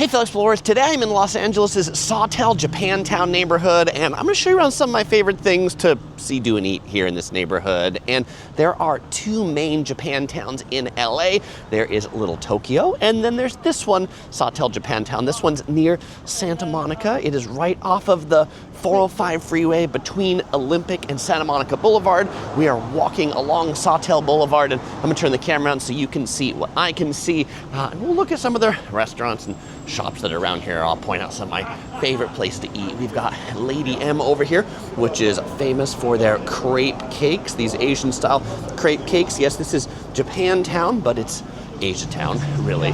Hey fellow explorers, today I'm in Los Angeles' Sawtelle Japantown neighborhood, and I'm going to show you around some of my favorite things to see, do, and eat here in this neighborhood. And there are two main Japantowns in LA. There is Little Tokyo, and then there's this one, Sawtelle Japantown. This one's near Santa Monica. It is right off of the 405 freeway between Olympic and Santa Monica Boulevard. We are walking along Sawtelle Boulevard, and I'm going to turn the camera on so you can see what I can see. And we'll look at some of the restaurants and shops that are around here. I'll point out some of my favorite place to eat. We've got Lady M over here, which is famous for their crepe cakes, these Asian style crepe cakes. Yes, this is Japantown, but it's Asia Town, really.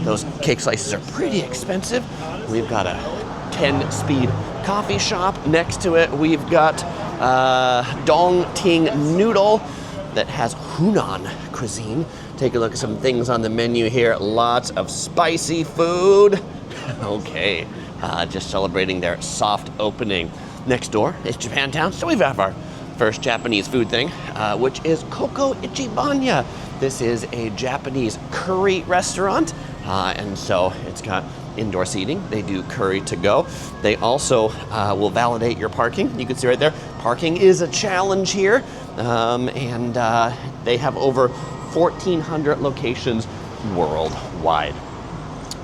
Those cake slices are pretty expensive. We've got a 10-speed coffee shop. Next to it, we've got Dong Ting Noodle that has Hunan cuisine. Take a look at some things on the menu here. Lots of spicy food. Okay, just celebrating their soft opening. Next door is Japantown, so we have our first Japanese food thing, which is Coco Ichibanya. This is a Japanese curry restaurant, and so it's got indoor seating. They do curry to go. They also will validate your parking. You can see right there, parking is a challenge here, and they have over 1,400 locations worldwide.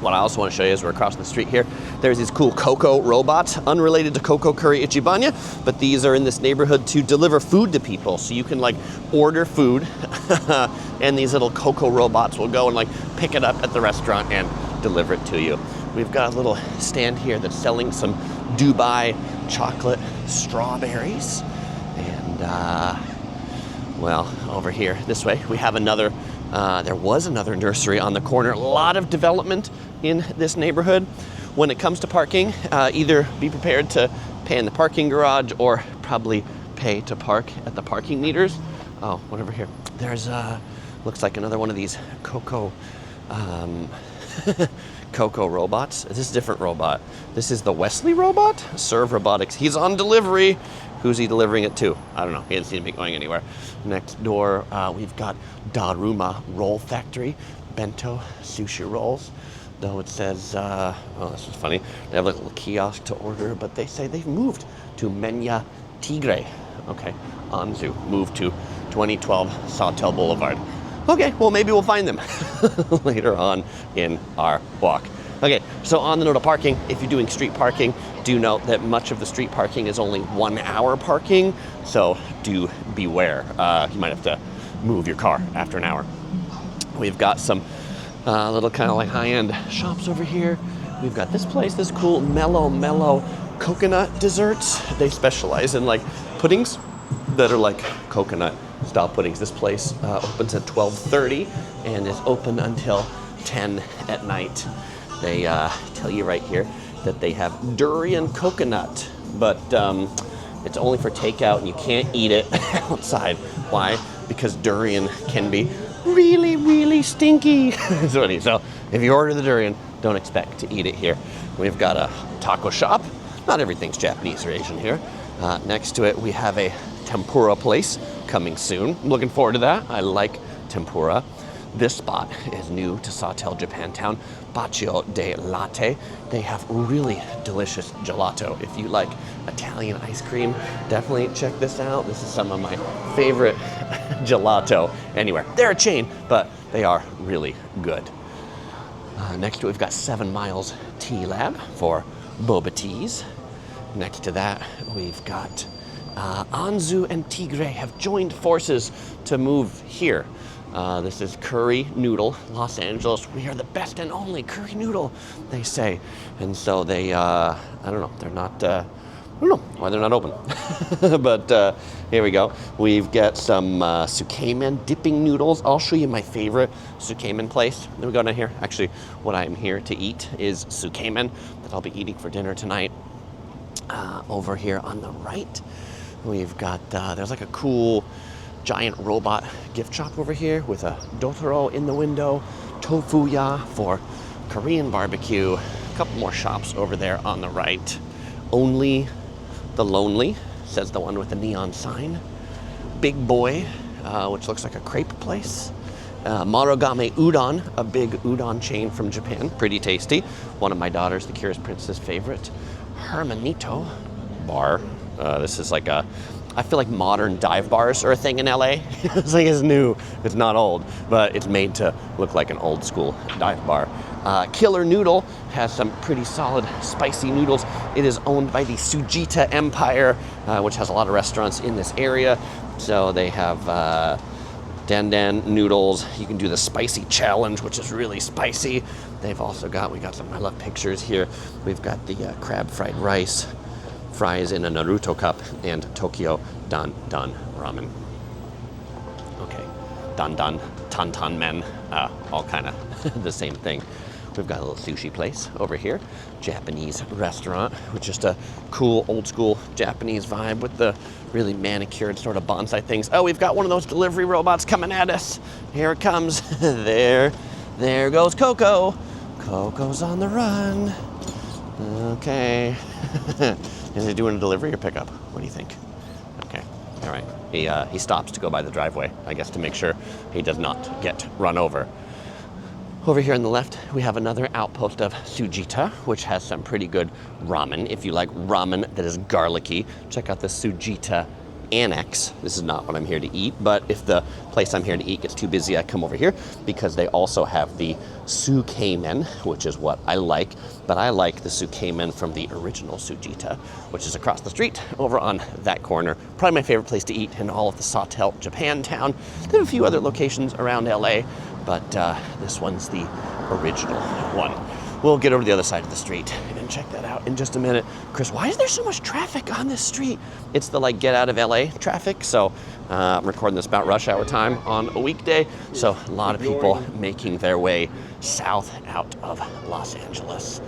What I also want to show you is we're across the street here. There's these cool Coco robots, unrelated to Coco Curry Ichibanya, but these are in this neighborhood to deliver food to people. So you can like order food and these little Coco robots will go and like pick it up at the restaurant and deliver it to you. We've got a little stand here that's selling some Dubai chocolate strawberries. And well, over here this way we have another, there was another nursery on the corner. A lot of development in this neighborhood. When it comes to parking, either be prepared to pay in the parking garage or probably pay to park at the parking meters. Oh, what over here? There's, looks like another one of these Coco, Coco robots. This is a different robot. This is the Wesley robot, Serve Robotics. He's on delivery. Who's he delivering it to? I don't know. He doesn't seem to be going anywhere. Next door, we've got Daruma Roll Factory, bento sushi rolls. Though it says, oh, this is funny. They have like a little kiosk to order, but they say they've moved to Menya Tigre. Okay, Anzu moved to 2012 Sawtelle Boulevard. Okay, well maybe we'll find them later on in our walk. Okay, so on the note of parking, if you're doing street parking, do note that much of the street parking is only 1 hour parking, so do beware. You might have to move your car after an hour. We've got some little kind of like high-end shops over here. We've got this place, this cool Mellow coconut desserts. They specialize in like puddings that are like coconut style puddings. This place opens at 12:30 and is open until 10 at night. They tell you right here that they have durian coconut, but it's only for takeout and you can't eat it outside. Why? Because durian can be really, really stinky. So if you order the durian, don't expect to eat it here. We've got a taco shop. Not everything's Japanese or Asian here. Next to it, we have a tempura place coming soon. I'm looking forward to that. I like tempura. This spot is new to Sawtelle Japantown, Bacio de Latte. They have really delicious gelato. If you like Italian ice cream, definitely check this out. This is some of my favorite gelato anywhere. They're a chain, but they are really good. Next to it, we've got 7 Miles Tea Lab for boba teas. Next to that, we've got Anzu and Tigre have joined forces to move here. This is Curry Noodle, Los Angeles. We are the best and only curry noodle, they say. And so they, I don't know, they're not, I don't know why they're not open. But here we go. We've got some Tsukemen dipping noodles. I'll show you my favorite Tsukemen place. Then we go down here. Actually, what I'm here to eat is Tsukemen that I'll be eating for dinner tonight. Over here on the right, we've got, there's like a cool giant robot gift shop over here with a Dotoro in the window, Tofu ya for Korean barbecue. A couple more shops over there on the right. Only the Lonely, says the one with the neon sign. Big Boy, which looks like a crepe place. Marugame Udon, a big udon chain from Japan. Pretty tasty. One of my daughters, the Curious Princess favorite. Hermanito bar. This is like I feel like modern dive bars are a thing in LA. It's new, it's not old, but it's made to look like an old school dive bar. Killer Noodle has some pretty solid spicy noodles. It is owned by the Tsujita Empire, which has a lot of restaurants in this area. So they have Dan noodles. You can do the spicy challenge, which is really spicy. They've also got, we got some, I love pictures here. We've got the crab fried rice, fries in a Naruto cup, and Tokyo Dan ramen. Okay, Dan tantan men, all kind of the same thing. We've got a little sushi place over here, Japanese restaurant with just a cool old school Japanese vibe with the really manicured sort of bonsai things. Oh, we've got one of those delivery robots coming at us. Here it comes. There goes Coco. Coco's on the run. Okay. Is he doing a delivery or pickup? What do you think? Okay, all right. He stops to go by the driveway, I guess, to make sure he does not get run over. Over here on the left, we have another outpost of Tsujita, which has some pretty good ramen. If you like ramen that is garlicky, check out the Tsujita Annex. This is not what I'm here to eat, but if the place I'm here to eat gets too busy, I come over here because they also have the Tsukemen, which is what I like, but I like the Tsukemen from the original Tsujita, which is across the street over on that corner. Probably my favorite place to eat in all of the Sawtelle Japantown. They have a few other locations around LA, but this one's the original one. We'll get over to the other side of the street and check that out in just a minute. Chris, why is there so much traffic on this street? It's the like get out of LA traffic. So I'm recording this about rush hour time on a weekday. So a lot of people making their way south out of Los Angeles.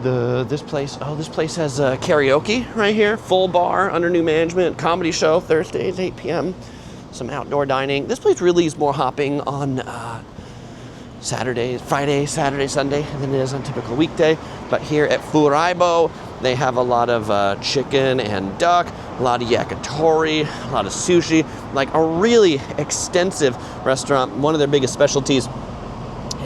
This place has karaoke right here, full bar under new management, comedy show Thursdays, 8 p.m. Some outdoor dining. This place really is more hopping on Friday, Saturday, Sunday than it is on typical weekday. But here at Furaibo, they have a lot of chicken and duck, a lot of yakitori, a lot of sushi, like a really extensive restaurant. One of their biggest specialties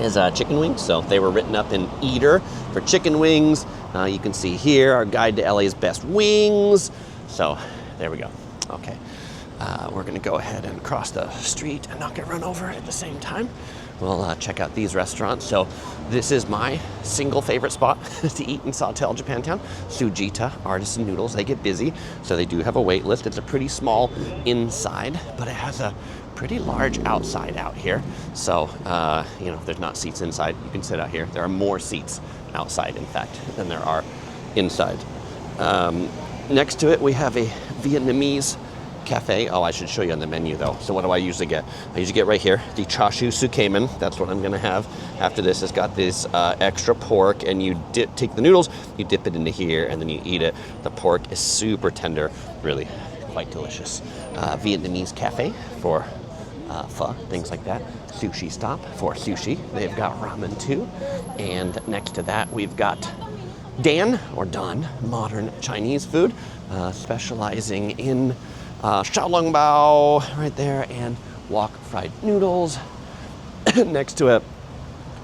is chicken wings. So they were written up in Eater for chicken wings. You can see here our guide to LA's best wings. So there we go. Okay. We're gonna go ahead and cross the street and not get run over at the same time. We'll check out these restaurants. So this is my single favorite spot to eat in Sawtelle, Japantown. Tsujita Artisan Noodles. They get busy, so they do have a wait list. It's a pretty small inside, but it has a pretty large outside out here. So, if there's not seats inside, you can sit out here. There are more seats outside, in fact, than there are inside. Next to it, we have a Vietnamese cafe. Oh, I should show you on the menu though. So what do I usually get? I usually get right here the chashu Tsukemen. That's what I'm gonna have. After this, it's got this extra pork, and you take the noodles, you dip it into here, and then you eat it. The pork is super tender, really quite delicious. Vietnamese cafe for pho, things like that. Sushi stop for sushi. They've got ramen too. And next to that, we've got Dan modern Chinese food, specializing in xiaolongbao right there, and wok fried noodles. Next to it,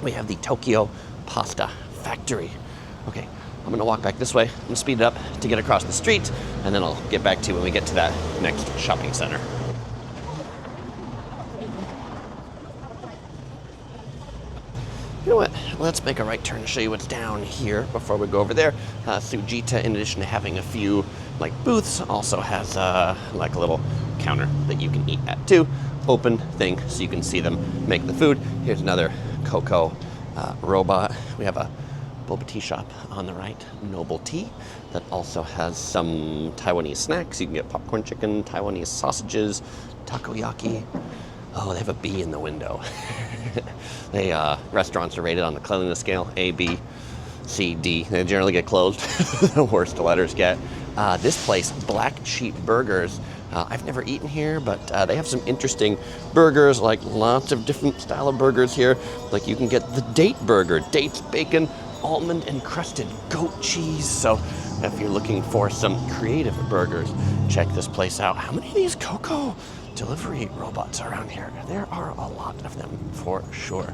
we have the Tokyo Pasta Factory. Okay, I'm gonna walk back this way. I'm gonna speed it up to get across the street, and then I'll get back to you when we get to that next shopping center. You know what? Let's make a right turn to show you what's down here before we go over there. Tsujita, in addition to having a few like booths, also has like a little counter that you can eat at too. Open thing so you can see them make the food. Here's another Coco robot. We have a boba tea shop on the right, Noble Tea, that also has some Taiwanese snacks. You can get popcorn chicken, Taiwanese sausages, takoyaki. Oh, they have a B in the window. Restaurants are rated on the cleanliness scale, A, B, C, D. They generally get closed. The worse the letters get. This place, Black Sheep Burgers. I've never eaten here, but they have some interesting burgers, like lots of different style of burgers here. Like you can get the date burger, dates, bacon, almond encrusted goat cheese. So if you're looking for some creative burgers, check this place out. How many of these Coco delivery robots around here. There are a lot of them for sure.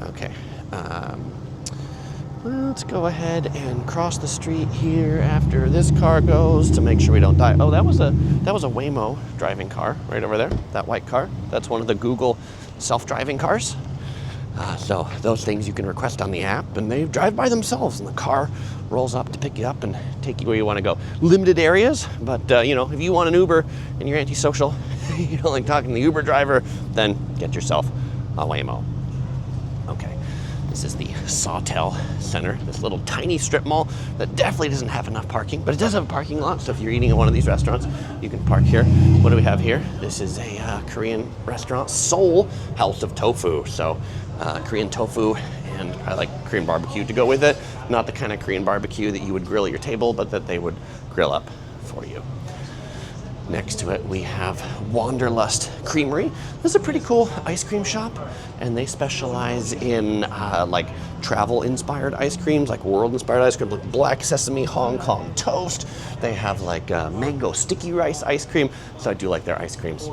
Okay. Let's go ahead and cross the street here after this car goes to make sure we don't die. Oh, that was a Waymo driving car right over there. That white car. That's one of the Google self-driving cars. So those things you can request on the app, and they drive by themselves, and the car rolls up to pick you up and take you where you want to go. Limited areas, but if you want an Uber and you're antisocial, you don't like talking to the Uber driver, then get yourself a Waymo. Okay. This is the Sawtelle Center, this little tiny strip mall that definitely doesn't have enough parking, but it does have a parking lot, so if you're eating at one of these restaurants, you can park here. What do we have here? This is a Korean restaurant, Seoul House of Tofu. So Korean tofu, and I like Korean barbecue to go with it. Not the kind of Korean barbecue that you would grill at your table, but that they would grill up for you. Next to it, we have Wanderlust Creamery. This is a pretty cool ice cream shop, and they specialize in like travel-inspired ice creams, like world-inspired ice cream, like black sesame Hong Kong toast. They have like mango sticky rice ice cream, so I do like their ice creams.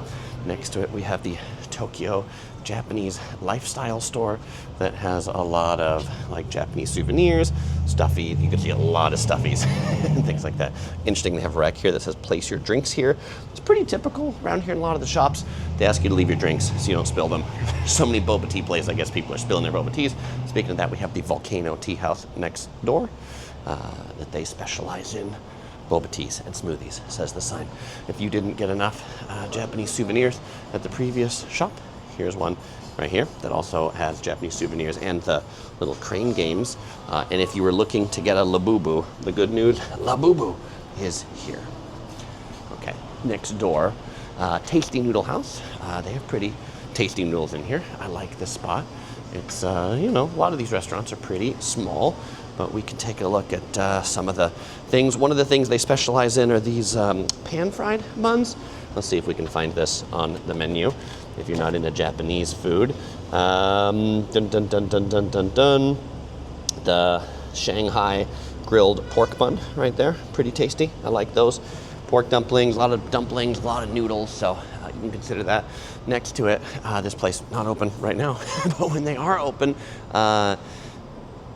Next to it, we have the Tokyo Japanese lifestyle store that has a lot of like Japanese souvenirs, stuffy. You can see a lot of stuffies and things like that. Interesting, they have a rack here that says place your drinks here. It's pretty typical around here in a lot of the shops. They ask you to leave your drinks so you don't spill them. There's so many boba tea places, I guess people are spilling their boba teas. Speaking of that, we have the Volcano Tea House next door that they specialize in boba teas and smoothies, says the sign. If you didn't get enough Japanese souvenirs at the previous shop, here's one right here that also has Japanese souvenirs and the little crane games. And if you were looking to get a Labubu, the good news, Labubu is here. Okay, next door, Tasty Noodle House. They have pretty tasty noodles in here. I like this spot. It's, a lot of these restaurants are pretty small, but we can take a look at some of the things. One of the things they specialize in are these pan-fried buns. Let's see if we can find this on the menu, if you're not into Japanese food. Dun, dun, dun, dun, dun, dun, dun. The Shanghai grilled pork bun right there, pretty tasty. I like those. Pork dumplings, a lot of noodles, so you can consider that. Next to it, this place not open right now, but when they are open,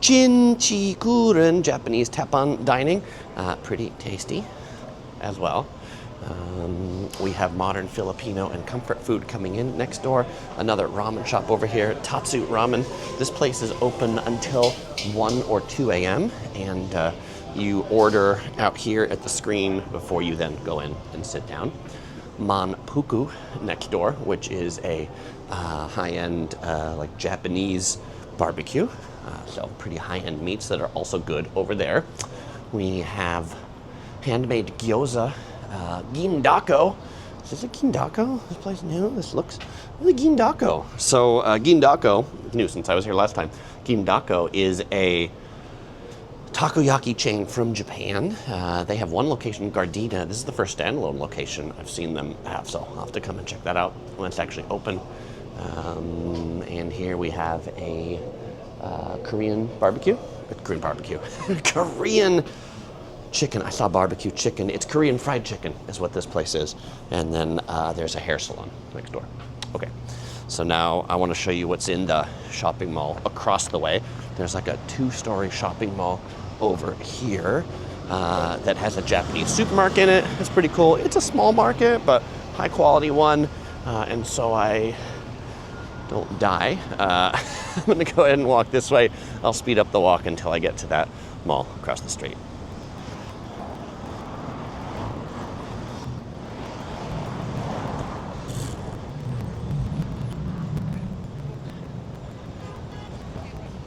Chin-chi-kuren, Japanese teppan dining, pretty tasty as well. We have modern Filipino and comfort food coming in next door. Another ramen shop over here, Tatsu Ramen. This place is open until 1 or 2 a.m. and you order out here at the screen before you then go in and sit down. Manpuku next door, which is a high-end like Japanese barbecue. So pretty high-end meats that are also good over there. We have handmade gyoza, Gindako. Is this a Gindako? This place new? This looks really Gindako. So Gindako, new since I was here last time. Gindako is a takoyaki chain from Japan. They have one location in Gardena. This is the first standalone location I've seen them have, so I'll have to come and check that out when it's actually open. And here we have a Korean barbecue. Korean chicken. I saw barbecue chicken. It's Korean fried chicken is what this place is. And then there's a hair salon next door. Okay, so now I want to show you what's in the shopping mall across the way. There's like a 2-story shopping mall over here that has a Japanese supermarket in it. It's pretty cool. It's a small market, but high quality one. And so I don't die. I'm gonna go ahead and walk this way. I'll speed up the walk until I get to that mall across the street.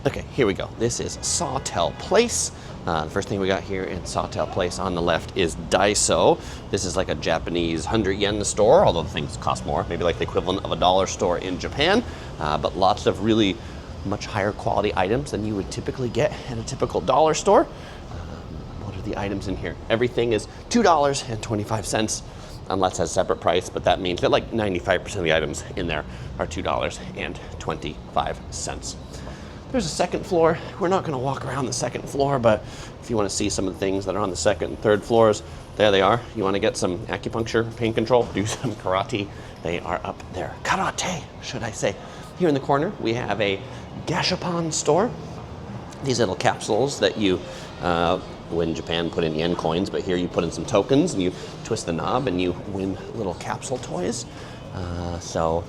Okay, here we go. This is Sawtelle Place. The first thing we got here in Sawtelle Place on the left is Daiso. This is like a Japanese 100 yen store, although the things cost more, maybe like the equivalent of a dollar store in Japan, but lots of really much higher quality items than you would typically get at a typical dollar store. What are the items in here? Everything is $2.25, unless it has separate price, but that means that like 95% of the items in there are $2.25. There's a second floor. We're not going to walk around the second floor, but if you want to see some of the things that are on the second and third floors, There they are. You want to get some acupuncture, pain control, do some karate. They are up there. Karate, should I say. Here in the corner, we have a gashapon store. These little capsules that you, in Japan, put in yen coins, but here you put in some tokens and you twist the knob and you win little capsule toys. So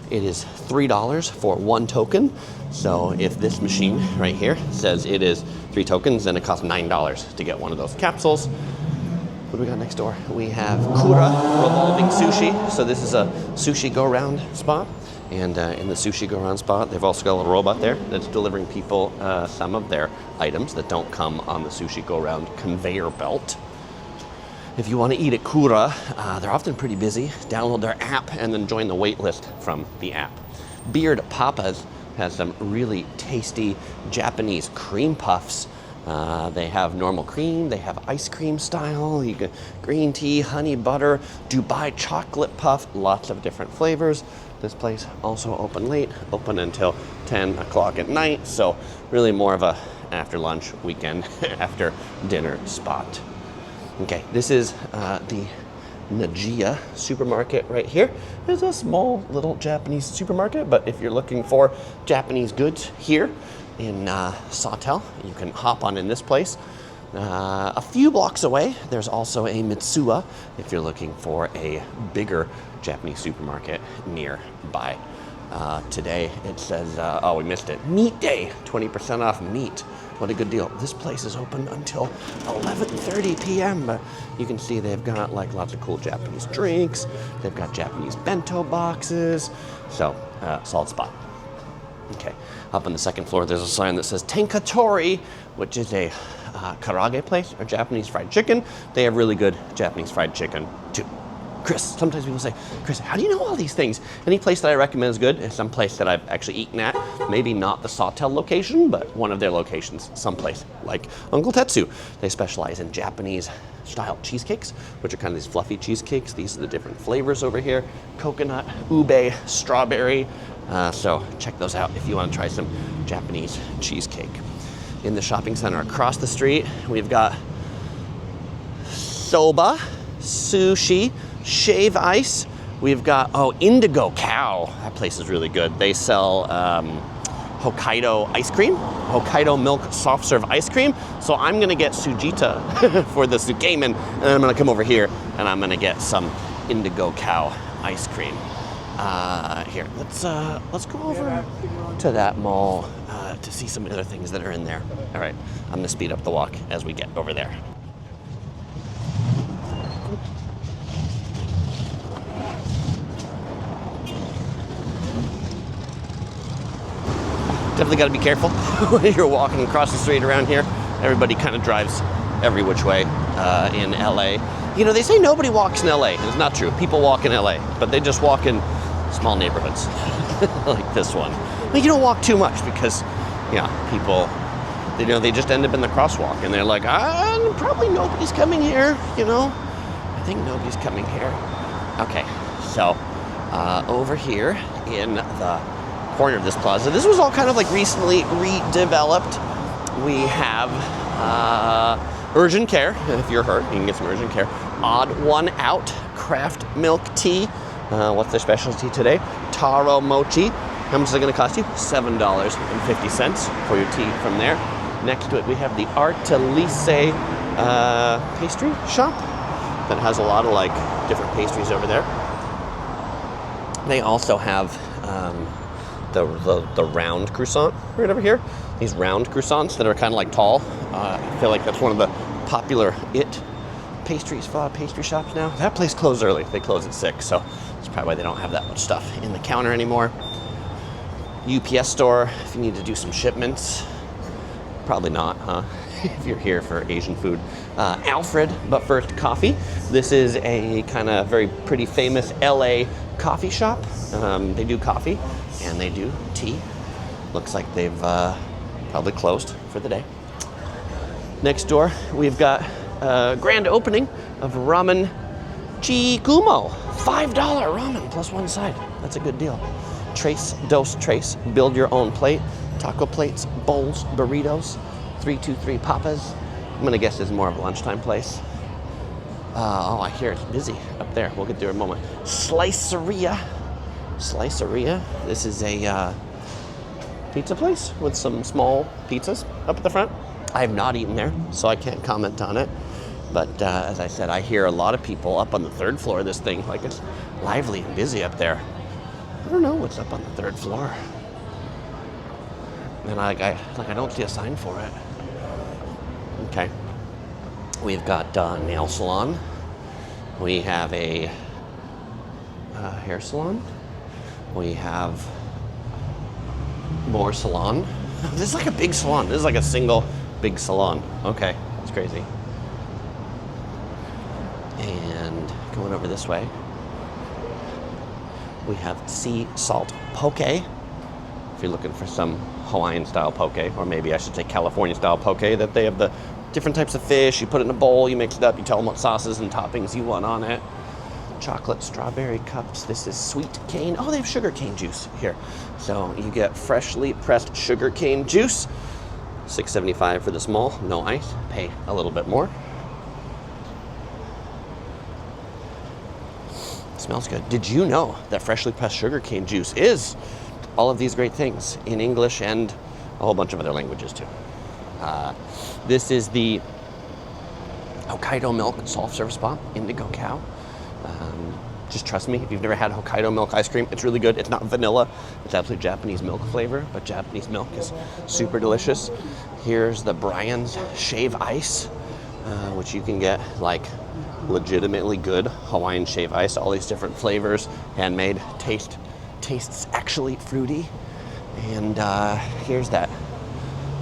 it is $3 for 1 token. So if this machine right here says it is 3 tokens, then it costs $9 to get one of those capsules. What do we got next door? We have Kura Revolving Sushi. So this is a sushi go-round spot. And in the sushi go-round spot, they've also got a little robot there that's delivering people some of their items that don't come on the sushi go-round conveyor belt. If you want to eat at Kura, they're often pretty busy. Download their app and then join the wait list from the app. Beard Papa's has some really tasty Japanese cream puffs. They have normal cream, they have ice cream style, you get green tea, honey butter, Dubai chocolate puff, lots of different flavors. This place also open late, open until 10 o'clock at night, so really more of a after lunch, weekend, after dinner spot. Okay, this is the Nijiya Supermarket right here. It's a small little Japanese supermarket, but if you're looking for Japanese goods here in Sawtelle, you can hop on in this place. A few blocks away, there's also a Mitsuya if you're looking for a bigger Japanese supermarket nearby. Today it says, oh, we missed it, Meat Day, 20% off meat. What a good deal. This place is open until 11:30 p.m. But you can see they've got like lots of cool Japanese drinks. They've got Japanese bento boxes. So, solid spot. Okay, up on the second floor, there's a sign that says Tenkatori, which is a karaage place or Japanese fried chicken. They have really good Japanese fried chicken too. Chris, sometimes people say, Chris, how do you know all these things? Any place that I recommend is good is some place that I've actually eaten at. Maybe not the Sawtelle location, but one of their locations, someplace like Uncle Tatsu. They specialize in Japanese style cheesecakes, which are kind of these fluffy cheesecakes. These are the different flavors over here. Coconut, ube, strawberry. So check those out if you want to try some Japanese cheesecake. In the shopping center across the street, we've got soba, sushi, shave ice. We've got, Indigo Cow. That place is really good. They sell Hokkaido ice cream, Hokkaido milk soft serve ice cream. So I'm gonna get Tsujita for the Tsukemen, and then I'm gonna come over here and I'm gonna get some Indigo Cow ice cream. Here, let's go over to that mall to see some other things that are in there. All right, I'm gonna speed up the walk as we get over there. Definitely got to be careful when you're walking across the street around here. Everybody kind of drives every which way in LA. You know, they say nobody walks in LA. It's not true. People walk in LA, but they just walk in small neighborhoods like this one. But you don't walk too much because, people, they just end up in the crosswalk and they're like, probably nobody's coming here, I think nobody's coming here. Okay, so over here in the corner of this plaza. This was all kind of like recently redeveloped. We have urgent care. If you're hurt, you can get some urgent care. Odd One Out craft milk tea. What's their specialty today? Taro mochi. How much is it going to cost you? $7.50 for your tea from there. Next to it, we have the Artisan pastry shop that has a lot of like different pastries over there. They also have the round croissant right over here. These round croissants that are kind of like tall. I feel like that's one of the popular pastry shops now. That place closed early. They close at 6, so that's probably why they don't have that much stuff in the counter anymore. UPS store, if you need to do some shipments. Probably not, huh? If you're here for Asian food. Alfred, but first coffee. This is a kind of very pretty famous LA coffee shop. They do coffee and they do tea. Looks like they've probably closed for the day. Next door, we've got a grand opening of Ramen Chikumo. $5 ramen plus one side. That's a good deal. Trace, dose, trace. Build your own plate. Taco plates, bowls, burritos. 323 Papas. I'm gonna guess this is more of a lunchtime place. Oh, I hear it's busy up there. We'll get there in a moment. Sliceria. Sliceria. This is a pizza place with some small pizzas up at the front. I have not eaten there, so I can't comment on it. But as I said, I hear a lot of people up on the 3rd floor of this thing. Like, it's lively and busy up there. I don't know what's up on the 3rd floor. And I don't see a sign for it. Okay. We've got a nail salon. We have a hair salon. We have more salon. This is like a big salon. This is like a single big salon. Okay, that's crazy. And going over this way, we have sea salt poke. If you're looking for some Hawaiian style poke, or maybe I should say California style poke, that they have the different types of fish. You put it in a bowl, you mix it up, you tell them what sauces and toppings you want on it. Chocolate strawberry cups. This is sweet cane. Oh, they have sugar cane juice here. So you get freshly pressed sugar cane juice. $6.75 for the small, no ice. Pay a little bit more. Smells good. Did you know that freshly pressed sugar cane juice is all of these great things in English and a whole bunch of other languages too? This is the Hokkaido milk self-service spot, Indigo Cow. Just trust me, if you've never had Hokkaido milk ice cream, it's really good. It's not vanilla, it's absolutely Japanese milk flavor, but Japanese milk is super delicious. Here's the Brian's Shave Ice, which you can get like legitimately good Hawaiian shave ice, all these different flavors, handmade, tastes actually fruity. And here's that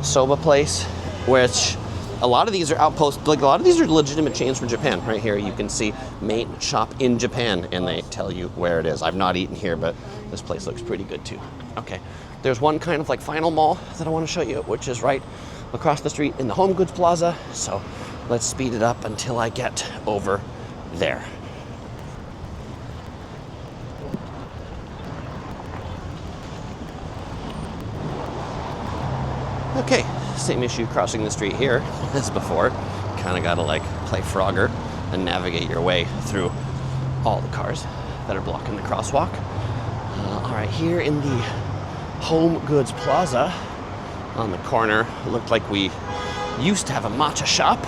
soba place, which a lot of these are outposts, like a lot of these are legitimate chains from Japan. Right here you can see Mate Shop in Japan, and they tell you where it is. I've not eaten here, but this place looks pretty good too. Okay, there's one kind of like final mall that I want to show you, which is right across the street in the Home Goods Plaza. So let's speed it up until I get over there. Okay, same issue crossing the street here as before. Kind of got to like play Frogger and navigate your way through all the cars that are blocking the crosswalk. All right, here in the Home Goods Plaza on the corner, it looked like we used to have a matcha shop.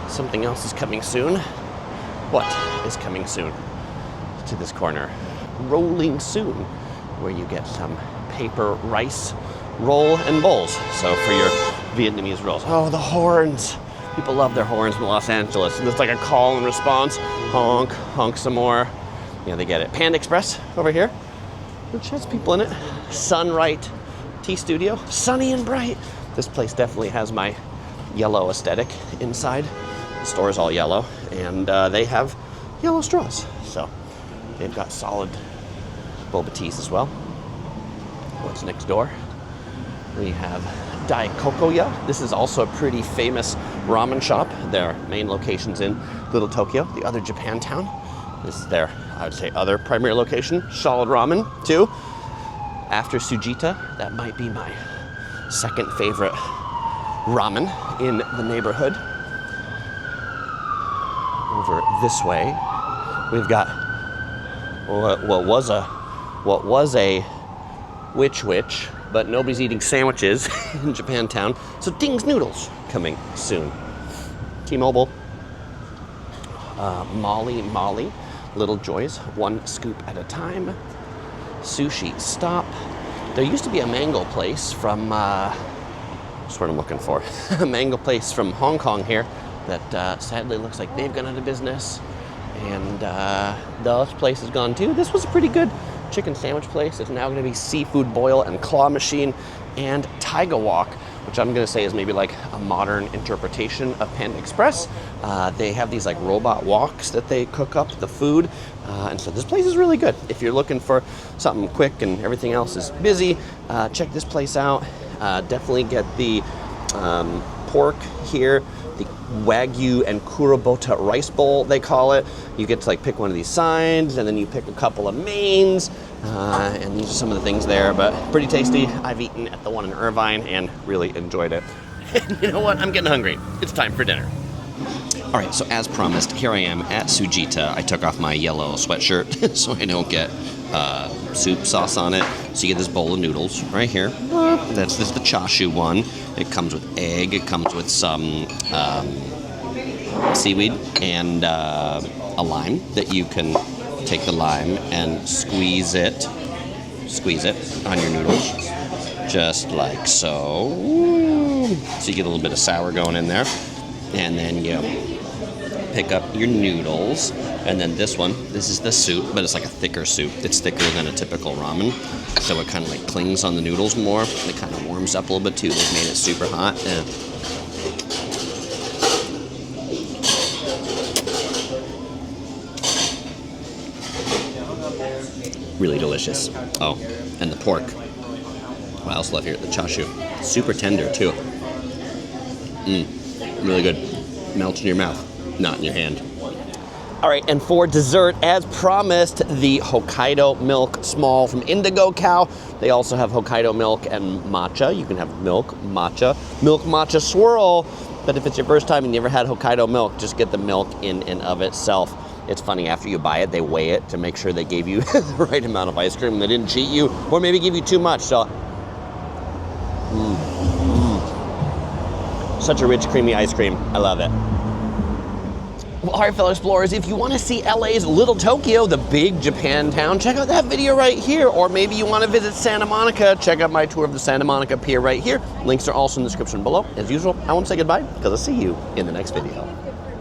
Something else is coming soon. What is coming soon to this corner? Rolling soon, where you get some paper rice roll and bowls. So for your Vietnamese rolls. Oh, the horns. People love their horns in Los Angeles. And it's like a call and response. Honk, honk some more. Yeah, they get it. Panda Express over here, which has people in it. Sunright Tea Studio. Sunny and bright. This place definitely has my yellow aesthetic inside. The store is all yellow, and they have yellow straws. So they've got solid boba teas as well. What's next door? We have Daikokuya. This is also a pretty famous ramen shop. Their main location's in Little Tokyo, the other Japantown. This is their, I would say, other primary location. Solid ramen, too. After Tsujita, that might be my second favorite ramen in the neighborhood. Over this way, we've got what was a which, but nobody's eating sandwiches in Japantown. So Ding's Noodles coming soon. T-Mobile, Molly, Little Joys, one scoop at a time. Sushi Stop. There used to be a mango place from, that's what I'm looking for. A mango place from Hong Kong here that sadly looks like they've gone out of business. And this place is gone too. This was a pretty good chicken sandwich place. It's now going to be Seafood Boil and Claw Machine and Taiga Walk, which I'm going to say is maybe like a modern interpretation of Panda Express. They have these like robot walks that they cook up the food. And so this place is really good. If you're looking for something quick and everything else is busy, check this place out. Definitely get the pork here, the Wagyu and Kurobota rice bowl, they call it. You get to like pick one of these sides, and then you pick a couple of mains, and these are some of the things there, but pretty tasty. I've eaten at the one in Irvine and really enjoyed it. And you know what? I'm getting hungry. It's time for dinner. All right, so as promised, here I am at Tsujita. I took off my yellow sweatshirt so I don't get soup sauce on it. So you get this bowl of noodles right here. This is the chashu one. It comes with egg. It comes with some seaweed and a lime that you can take the lime and squeeze it on your noodles, just like so. So you get a little bit of sour going in there, and then you pick up your noodles, and then this is the soup, but it's like a thicker soup. It's thicker than a typical ramen, so it kind of like clings on the noodles more, and it kind of warms up a little bit too. They've made it super hot. And really delicious. Oh, and the pork. What else love here? The chashu. Super tender too. Really good. Melts in your mouth, not in your hand. All right, and for dessert, as promised, the Hokkaido milk small from Indigo Cow. They also have Hokkaido milk and matcha. You can have milk matcha swirl. But if it's your first time and you never had Hokkaido milk, just get the milk in and of itself. It's funny, after you buy it, they weigh it to make sure they gave you the right amount of ice cream. They didn't cheat you, or maybe give you too much. So, such a rich, creamy ice cream. I love it. Well, all right, fellow explorers, if you want to see LA's Little Tokyo, the big Japantown, check out that video right here. Or maybe you want to visit Santa Monica, check out my tour of the Santa Monica Pier right here. Links are also in the description below. As usual, I won't say goodbye because I'll see you in the next video.